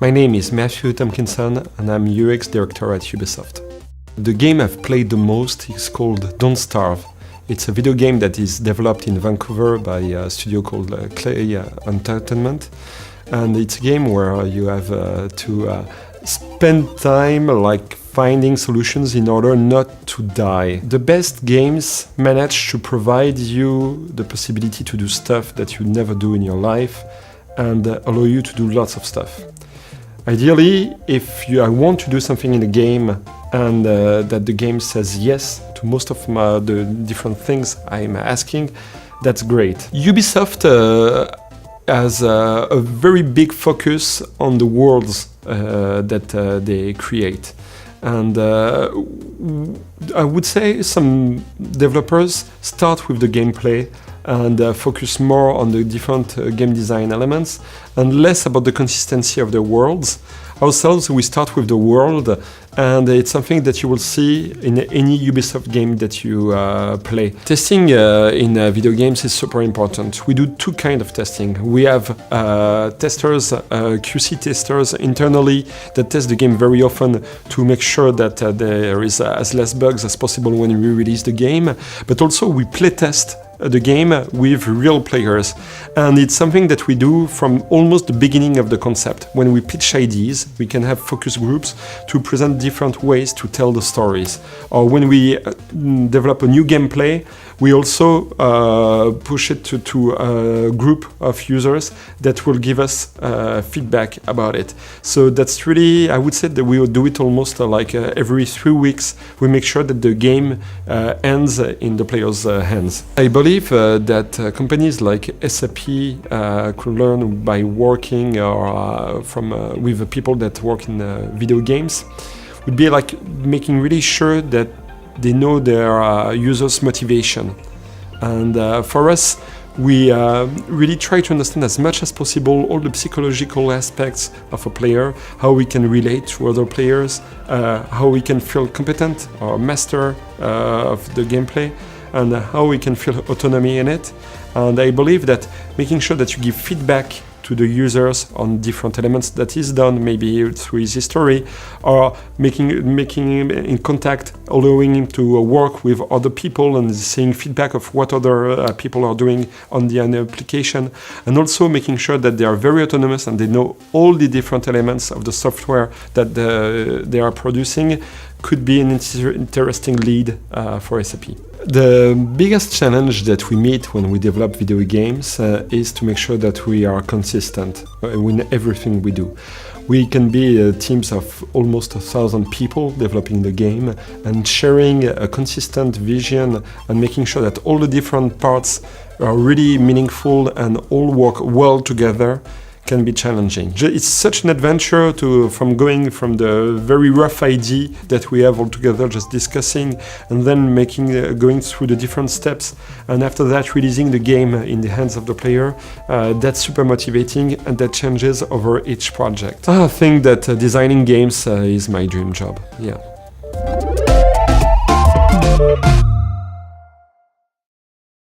My name is Matthew Tomkinson and I'm UX Director at Ubisoft. The game I've played the most is called Don't Starve. It's a video game that is developed in Vancouver by a studio called Clay Entertainment. And it's a game where you have to spend time finding solutions in order not to die. The best games manage to provide you the possibility to do stuff that you never do in your life and allow you to do lots of stuff. Ideally, if I want to do something in a game and that the game says yes to most of the different things I'm asking, that's great. Ubisoft has a very big focus on the worlds that they create. And I would say some developers start with the gameplay and focus more on the different game design elements and less about the consistency of the worlds. Ourselves, we start with the world, and it's something that you will see in any Ubisoft game that you play. Testing in video games is super important. We do two kinds of testing. We have testers, QC testers internally that test the game very often to make sure that there is as less bugs as possible when we release the game. But also we play test the game with real players, and it's something that we do from almost the beginning of the concept. When we pitch ideas, we can have focus groups to present different ways to tell the stories. Or when we develop a new gameplay, we also push it to a group of users that will give us feedback about it. So that's really, I would say that we will do it almost every 3 weeks. We make sure that the game ends in the player's hands. I believe that companies like SAP could learn by working with people that work in video games. Would be making really sure that they know their users' motivation. And for us, we really try to understand as much as possible all the psychological aspects of a player, how we can relate to other players, how we can feel competent or master of the gameplay, and how we can feel autonomy in it. And I believe that making sure that you give feedback to the users on different elements that is done maybe through his history, or making him in contact, allowing him to work with other people and seeing feedback of what other people are doing on the application, and also making sure that they are very autonomous and they know all the different elements of the software that they are producing, could be an interesting lead for SAP. The biggest challenge that we meet when we develop video games is to make sure that we are consistent in everything we do. We can be teams of almost 1,000 people developing the game and sharing a consistent vision and making sure that all the different parts are really meaningful and all work well together can be challenging. It's such an adventure from going from the very rough idea that we have all together just discussing, and then going through the different steps, and after that releasing the game in the hands of the player. That's super motivating, and that changes over each project. I think that designing games is my dream job. Yeah.